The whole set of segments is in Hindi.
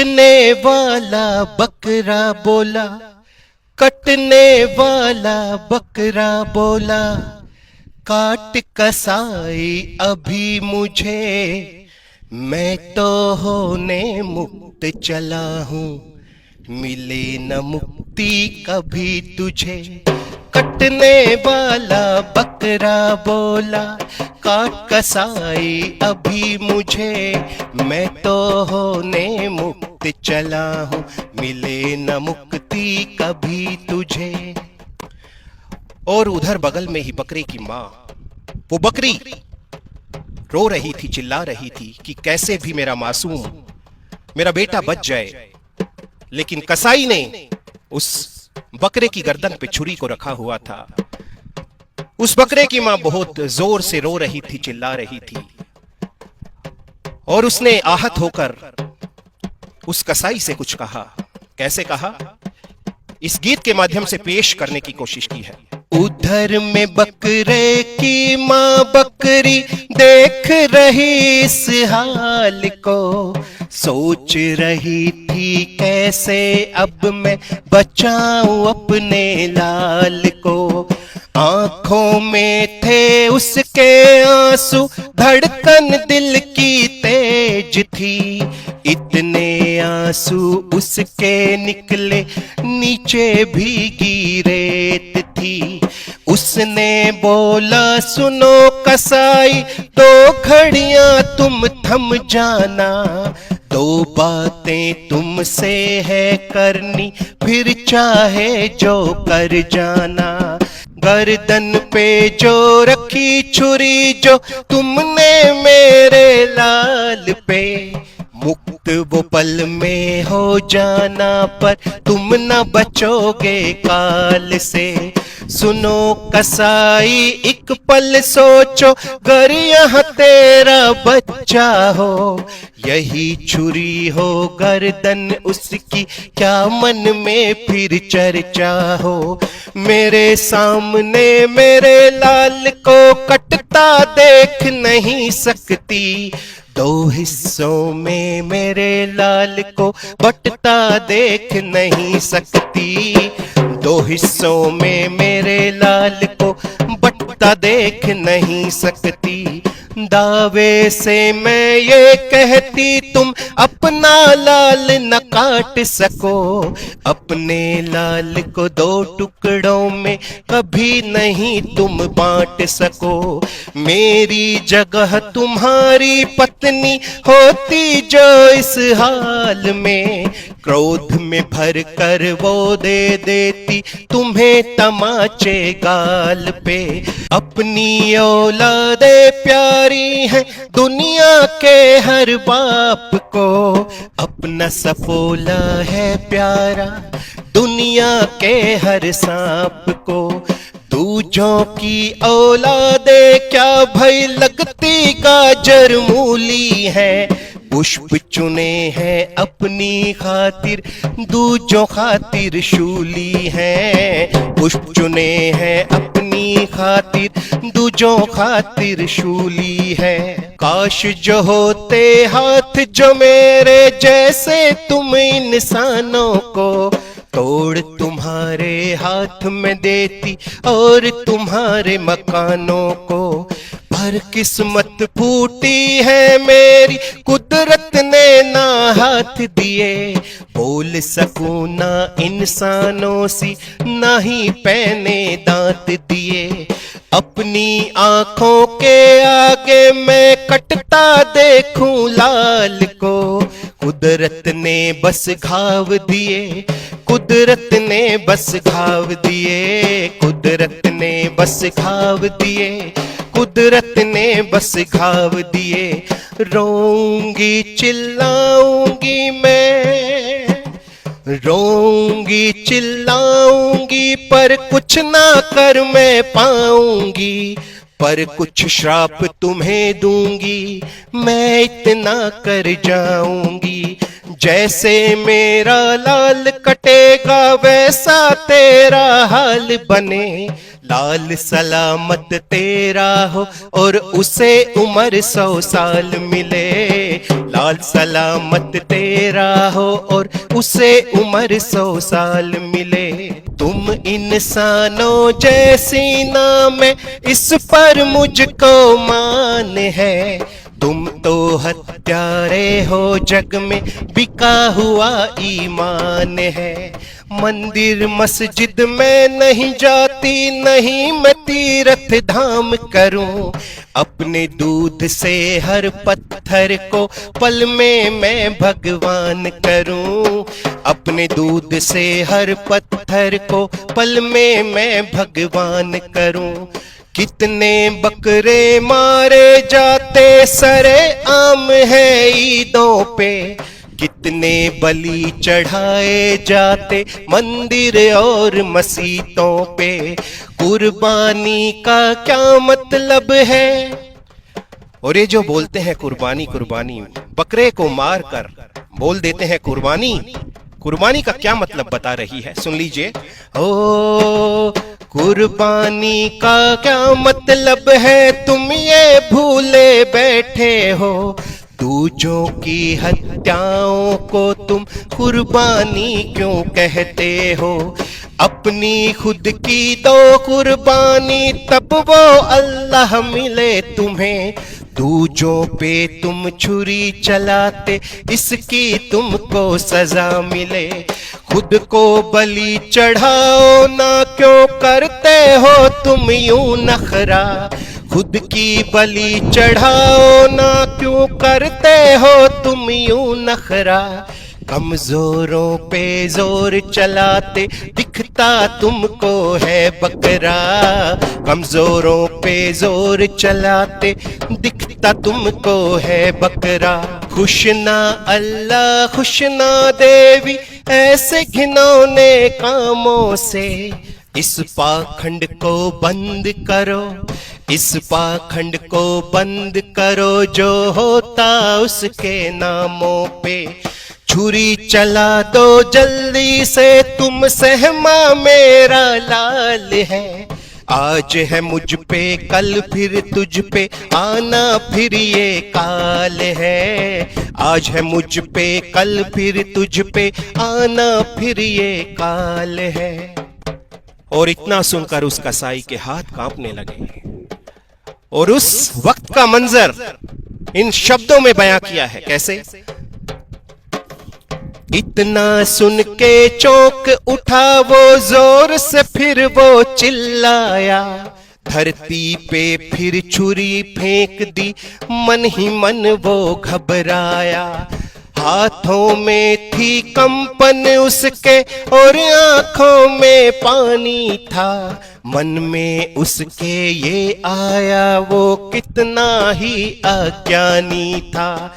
कटने वाला बकरा बोला, कटने वाला बकरा बोला, काट कसाई अभी मुझे, मैं तो होने मुक्त चला हूँ, मिले न मुक्ति कभी तुझे। कटने वाला बकरा बोला, काट कसाई अभी मुझे, मैं तो होने मुक्त चला हूँ, मिले न मुक्ति कभी तुझे। और उधर बगल में ही बकरे की माँ, वो बकरी रो रही थी, चिल्ला रही थी कि कैसे भी मेरा मासूम, मेरा बेटा बच जाए। लेकिन कसाई ने उस बकरे की गर्दन पे छुरी को रखा हुआ था। उस बकरे की मां बहुत जोर से रो रही थी, चिल्ला रही थी, और उसने आहत होकर उस कसाई से कुछ कहा। कैसे कहा, इस गीत के माध्यम से पेश करने की कोशिश की है। उधर में बकरे की माँ बकरी देख रही इस हाल को, सोच रही थी कैसे अब मैं बचाऊं अपने लाल को। आंखों में थे उसके आंसू, धड़कन दिल की तेज थी, इतने आंसू उसके निकले नीचे भीगी रेत थी। उसने बोला सुनो कसाई, दो घड़ियां तुम थम जाना, दो बातें तुमसे है करनी, फिर चाहे जो कर जाना। गर्दन पे जो रखी छुरी जो तुमने मेरे लाल पे, मुक्त वो पल में हो जाना, पर तुम न बचोगे काल से। सुनो कसाई एक पल सोचो, गर यहाँ तेरा बच्चा हो, यही छुरी हो गर्दन उसकी, क्या मन में फिर चर्चा हो। मेरे सामने मेरे लाल को कटता देख नहीं सकती, दो हिस्सों में मेरे लाल को बटता देख नहीं सकती, दो हिस्सों में मेरे लाल को बटता देख नहीं सकती। दावे से मैं ये कहती तुम अपना लाल न काट सको, अपने लाल को दो टुकड़ों में कभी नहीं तुम बांट सको। मेरी जगह तुम्हारी पत्नी होती जो इस हाल में, क्रोध में भर कर वो दे देती तुम्हें तमाचे गाल पे। अपनी औलादे प्यारी है दुनिया के हर बाप को, अपना सपोला है प्यारा दुनिया के हर सांप को। दूजों की औलादे क्या भई लगती गाजर मूली है, पुष्प चुने हैं अपनी खातिर दूजों खातिर शूली है, पुष्प चुने हैं अपनी खातिर दूजों खातिर शूली है। काश जो होते हाथ जो मेरे जैसे तुम इंसानों को, तोड़ तुम्हारे हाथ में देती और तुम्हारे मकानों को। पर किस्मत फूटी है मेरी कुदरत ने ना हाथ दिए, बोल सकूं ना इंसानों सी ना ही पहने दांत दिए। अपनी आंखों के आगे मैं कटता देखूं लाल को, कुदरत ने बस घाव दिए, कुदरत ने बस घाव दिए, कुदरत ने बस घाव दिए, कुदरत ने बस घाव दिए। रोऊंगी चिल्लाऊंगी मैं, रोऊंगी चिल्लाऊंगी, पर कुछ ना कर मैं पाऊंगी, पर कुछ श्राप तुम्हें दूंगी, मैं इतना कर जाऊंगी। जैसे मेरा लाल कटेगा वैसा तेरा हाल बने, लाल सलामत तेरा हो और उसे उम्र 100 साल मिले, लाल हाल सलामत तेरा हो और उसे उम्र 100 साल मिले। तुम इंसानों जैसी नाम है, इस पर मुझको मान है। तुम तो हत्यारे हो, जग में बिका हुआ ईमान है। मंदिर मस्जिद में नहीं जाती, नहीं मैं तीर्थ धाम करूं। अपने दूध से हर पत्थर को पल में मैं भगवान करूं। अपने दूध से हर पत्थर को पल में मैं भगवान करूं। कितने बकरे मारे जाते सरे आम है ईदों पे। कितने बलि चढ़ाए जाते मंदिर और मस्जिदों पे। कुर्बानी का क्या मतलब है? और ये जो बोलते हैं कुर्बानी कुर्बानी, बकरे को मार कर बोल देते हैं कुर्बानी। कुर्बानी का क्या मतलब बता रही है, सुन लीजिए। ओ कुर्बानी का क्या मतलब है, तुम ये भूले बैठे हो। दूजों की हत्याओं को तुम कुर्बानी क्यों कहते हो? अपनी खुद की दो कुर्बानी, तब वो अल्लाह मिले तुम्हें। दूजों पे तुम छुरी चलाते, इसकी तुमको सजा मिले। खुद को बलि चढ़ाओ ना, क्यों करते हो तुम यूं नखरा? खुद की बलि चढ़ाओ ना, क्यों करते हो तुम यूं नखरा? कमजोरों पे जोर चलाते, दिखता तुमको है बकरा। कमजोरों पे जोर चलाते, दिखता तुमको है बकरा। खुश ना अल्लाह खुश ना देवी, ऐसे घिनौने कामों से। इस पाखंड को बंद करो, इस पाखंड को बंद करो, जो होता उसके नामों पे। छुरी चला दो जल्दी से, तुम सहमा मेरा लाल है। आज है मुझ पे कल फिर तुझ पे, आना फिर ये काल है। आज है मुझ पे कल फिर तुझ पे, आना फिर ये काल है। और इतना सुनकर उस कसाई के हाथ कांपने लगे। और उस वक्त का मंजर इन शब्दों में बयां किया है, कैसे? इतना सुन के चौंक उठा वो जोर से, फिर वो चिल्लाया। धरती पे फिर छुरी फेंक दी, मन ही मन वो घबराया। हाथों में थी कंपन उसके और आंखों में पानी था। मन में उसके ये आया, वो कितना ही अज्ञानी था।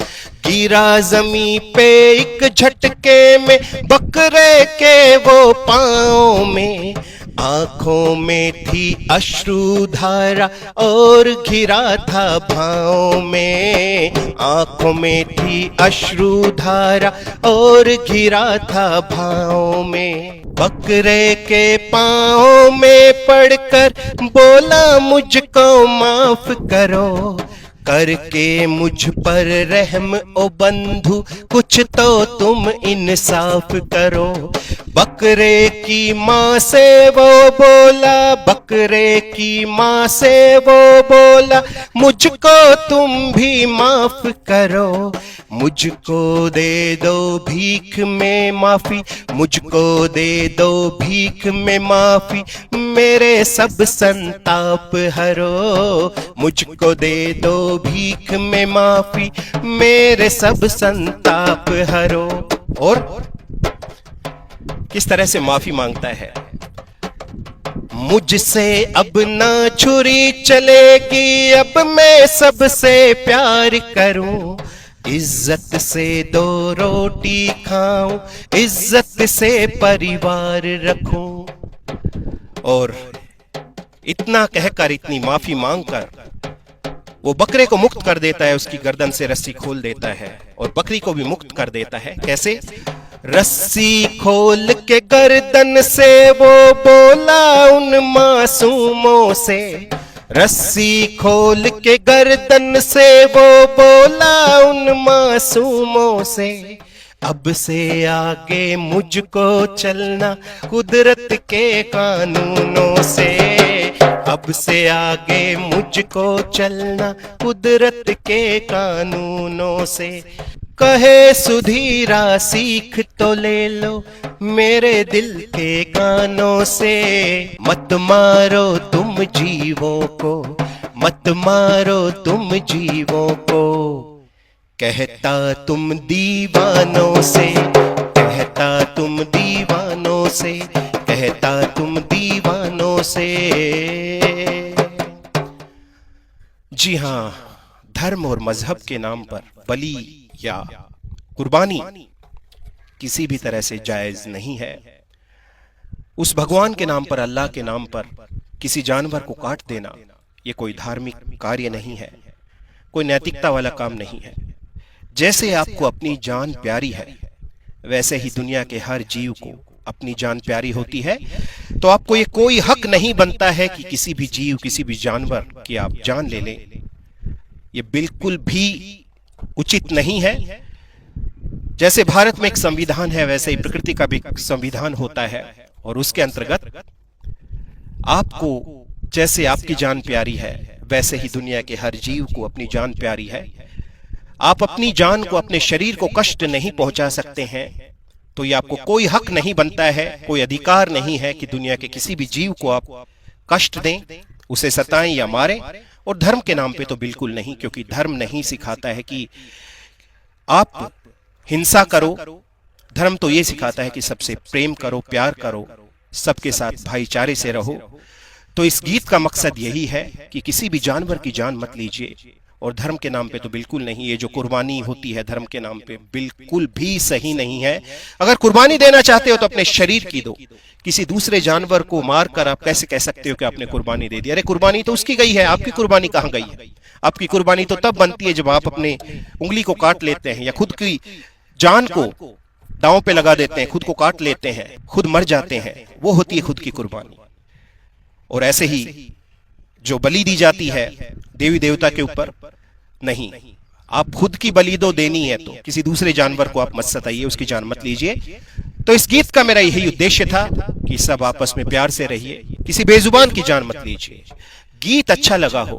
गिरा जमी पे एक झटके में, बकरे के वो पाँव में। आंखों में थी अश्रुधारा और घिरा था भाव में। आंखों में थी अश्रुधारा और घिरा था भाव में। बकरे के पाँव में पड़कर बोला, मुझको माफ करो। करके मुझ पर रहम ओ बंधु, कुछ तो तुम इंसाफ करो। बकरे की माँ से वो बोला, बकरे की माँ से वो बोला, मुझको तुम भी माफ करो। मुझको दे दो भीख में माफी, मुझको दे दो भीख में माफी, मेरे सब संताप हरो। मुझको दे दो भीख में माफी, मेरे सब संताप हरो। और किस तरह से माफी मांगता है? मुझसे अब ना छुरी चलेगी, अब मैं सबसे प्यार करूं। इज्जत से दो रोटी खाऊं, इज्जत से परिवार रखूं। और इतना कहकर, इतनी माफी मांगकर वो बकरे को मुक्त कर देता है, उसकी गर्दन से रस्सी खोल देता है और बकरी को भी मुक्त कर देता है। कैसे? रस्सी खोल के गर्दन से वो बोला उन मासूमों से, रस्सी खोल के गर्दन से वो बोला उन मासूमों से, अब से आगे मुझको चलना कुदरत के कानूनों से, अब से आगे मुझको चलना कुदरत के कानूनों से। कहे सुधीरा सीख तो ले लो मेरे दिल के कानों से, मत मारो तुम जीवों को, मत मारो तुम जीवों को, कहता तुम दीवानों से, कहता तुम दीवानों से, कहता तुम दीवानों से। जी हाँ, धर्म और मजहब के नाम पर बलि या कुर्बानी किसी भी तरह से जायज नहीं है। उस भगवान के नाम पर, अल्लाह के नाम पर किसी जानवर को काट देना ये कोई धार्मिक कार्य नहीं है, कोई नैतिकता वाला काम नहीं है। जैसे आपको अपनी जान प्यारी है, वैसे ही दुनिया के हर जीव को अपनी जान प्यारी होती है। तो आपको ये कोई हक नहीं बनता है कि किसी भी जीव, किसी भी जानवर की आप जान ले लें। ये बिल्कुल भी उचित नहीं है। जैसे भारत में एक संविधान है, वैसे ही प्रकृति का भी संविधान होता है, और उसके अंतर्गत आपको जैसे आपकी जान प्यारी है, वैसे ही दुनिया के हर जीव को अपनी जान प्यारी है। आप अपनी जान को, अपने शरीर को कष्ट नहीं पहुंचा सकते हैं, तो ये आपको कोई हक नहीं बनता है, कोई अधिकार नहीं है कि दुनिया के किसी भी जीव को आप कष्ट दें, उसे सताएं या मारें। और धर्म के नाम पे तो बिल्कुल नहीं, क्योंकि धर्म नहीं सिखाता है कि आप हिंसा करो। धर्म तो ये सिखाता है कि सबसे प्रेम करो, प्यार करो, सबके साथ भाईचारे से रहो। तो इस गीत का मकसद यही है कि किसी भी जानवर की जान मत लीजिए, और धर्म के नाम पे तो बिल्कुल नहीं। ये जो कुर्बानी होती है धर्म के नाम पे, बिल्कुल भी सही नहीं है। अगर कुर्बानी देना चाहते हो तो अपने शरीर की दो। किसी दूसरे जानवर को मारकर आप कैसे कह सकते हो कि आपने कुर्बानी दे दी? अरे कुर्बानी तो उसकी गई है, आपकी कुर्बानी कहाँ गई है? आपकी कुर्बानी तो तब बनती है जब आप अपने उंगली को काट लेते हैं, या खुद की जान को दांव पे लगा देते हैं, खुद को काट लेते हैं, खुद मर जाते हैं, वो होती है खुद की कुर्बानी। और ऐसे ही जो बलि दी जाती है देवी देवता के ऊपर, नहीं, आप खुद की बलि दो, देनी है तो किसी दूसरे जानवर को आप मत सताइए, उसकी जान मत लीजिए। तो इस गीत का मेरा यही उद्देश्य था कि सब आपस में प्यार से रहिए, किसी बेजुबान की जान मत लीजिए। गीत अच्छा लगा हो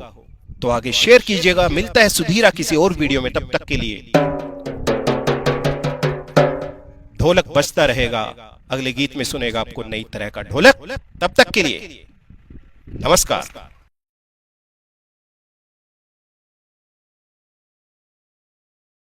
तो आगे शेयर कीजिएगा। मिलता है सुधीरा किसी और वीडियो में, तब तक के लिए ढोलक बजता रहेगा। अगले गीत में सुनेगा आपको नई तरह का ढोलक। तब तक के लिए नमस्कार।